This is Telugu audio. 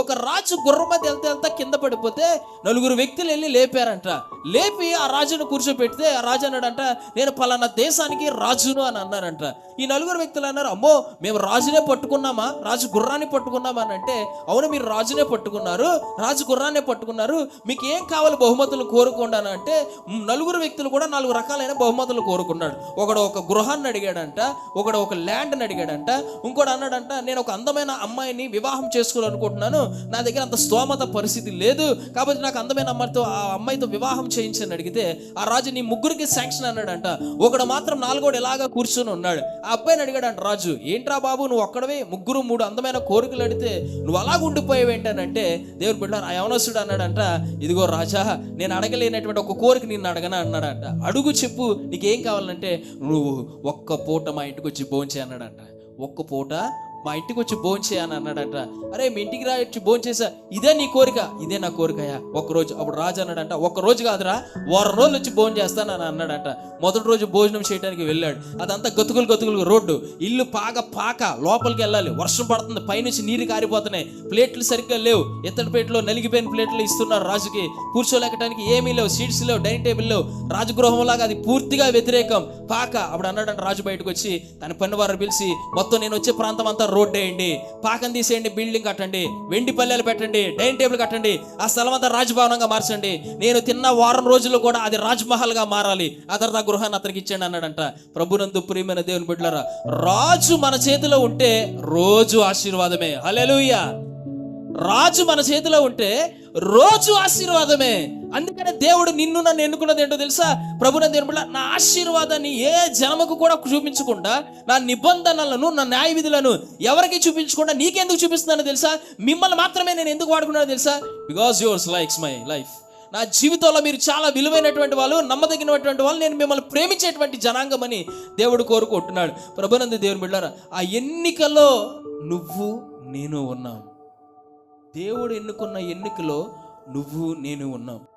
ఒక రాజు గుర్రం మీద వెళ్తా కింద పడిపోతే నలుగురు వ్యక్తులు వెళ్ళి లేపారంట. లేపి ఆ రాజును కూర్చోబెడితే ఆ రాజు అన్నాడంట, నేను పలానా దేశానికి రాజును అని అన్నారంట. ఈ నలుగురు వ్యక్తులు అన్నారు, అమ్మో మేము రాజునే పట్టుకున్నామా, రాజు గుర్రాన్ని పట్టుకున్నామా అని అంటే, అవును మీరు రాజునే పట్టుకున్నారు, రాజు గుర్రాన్నే పట్టుకున్నారు, మీకు ఏం కావాలి బహుమతులు కోరుకోండి అని అంటే నలుగురు వ్యక్తులు కూడా 4 రకాలైన బహుమతులు కోరుకున్నాడు. ఒకడు ఒక గృహాన్ని అడిగాడంట, ఒకడు ఒక ల్యాండ్ని అడిగాడంట, ఇంకోటి అన్నాడంట నేను ఒక అందమైన అమ్మాయిని వివాహం చేసుకోవాలనుకుంటున్నాను, నా దగ్గర అంత స్తోమత పరిస్థితి లేదు, కాబట్టి నాకు అందమైన ఆ అమ్మాయితో వివాహం చేయించని అడిగితే ఆ రాజు నీ ముగ్గురికి శాంక్షన్ అన్నాడంట. ఒకడు మాత్రం 4 ఇలాగా కూర్చొని ఉన్నాడు. ఆ అబ్బాయిని అడిగాడంట రాజు, ఏంట్రా బాబు నువ్వు ఒక్కడవే 3 అందమైన కోరికలు అడిగితే నువ్వు అలాగ ఉండిపోయావేంటనంటే దేవుడు బిడ్డ ఆ యవనస్తుడు అన్నాడంట, ఇదిగో రాజా నేను అడగలేనటువంటి ఒక కోరిక నిన్ను అడగనా అన్నాడంట. అడుగు చెప్పు నీకేం కావాలంటే, నువ్వు ఒక్క పూట మా ఇంటికి వచ్చి భోంచే అన్నాడంట. ఒక్క పూట మా ఇంటికి వచ్చి భోంచే అని అన్నాడంట. అరే మీ ఇంటికి రా వచ్చి భోంచేసా, ఇదే నీ కోరిక? ఇదే నా కోరికయా ఒక్కరోజు. అప్పుడు రాజు అన్నాడంట, ఒక్కరోజు కాదురా 1 వారం రోజులు వచ్చి భోజనం చేస్తానని అన్నాడంట. మొదటి రోజు భోజనం చేయడానికి వెళ్ళాడు. అదంతా గతుకులు రోడ్డు, ఇల్లు పాక లోపలికి వెళ్ళాలి, వర్షం పడుతుంది, పైనుంచి నీరు కారిపోతున్నాయి, ప్లేట్లు సరిగ్గా లేవు, ఎత్తడి ప్లేట్లో నలిగిపోయిన ప్లేట్లు ఇస్తున్నారు రాజుకి, కూర్చోలేకటానికి ఏమీ లేవు, సీట్స్ లేవు, డైనింగ్ టేబుల్ లేవు, రాజగృహం లాగా అది పూర్తిగా వ్యతిరేకం పాక. అప్పుడు అన్నాడంట రాజు బయటకు వచ్చి తన పని వారు పిలిచి, మొత్తం నేను వచ్చే ప్రాంతం అంతా రోడ్డు వేయండి, పాకం తీసేయండి, బిల్డింగ్ కట్టండి, వెండి పల్లెలు పెట్టండి, డైనింగ్ టేబుల్ కట్టండి, ఆ స్థలం అంతా రాజభవనంగా మార్చండి, నేను తిన్న 1 వారం రోజుల్లో కూడా అది రాజ్మహల్ గా మారాలి, ఆ తర్వాత ఆ గృహాన్ని అతనికి ఇచ్చాడు అన్నాడంట. ప్రభునందు ప్రియమైన దేవుని బిడ్డలారా, రాజు మన చేతిలో ఉంటే రోజు ఆశీర్వాదమే. హల్లెలూయా. రాజు మన చేతిలో ఉంటే రోజు ఆశీర్వాదమే. అందుకనే దేవుడు నిన్ను నన్ను ఎన్నుకున్నది ఏంటో తెలుసా? ప్రభువుని దేవుని బిడ్డ, నా ఆశీర్వాదాన్ని ఏ జనముకు కూడా చూపించకుండా, నా నిబంధనలను నా న్యాయ విధులను ఎవరికి చూపించకుండా నీకెందుకు చూపిస్తున్నానో తెలుసా? మిమ్మల్ని మాత్రమే నేను ఎందుకు వాడుకున్నానో తెలుసా? Because yours likes my life. నా జీవితంలో మీరు చాలా విలువైనటువంటి వాళ్ళు, నమ్మదగినటువంటి వాళ్ళు, నేను మిమ్మల్ని ప్రేమించేటువంటి జనాంగం అని దేవుడు కోరుకుంటున్నాడు. ప్రభునందు దేవుని బిడ్డలారా, ఆ ఎన్నికలో నువ్వు నేను ఉన్నాం. దేవుడు ఎన్నుకున్న ఎన్నికలో నువ్వు నేను ఉన్నాం.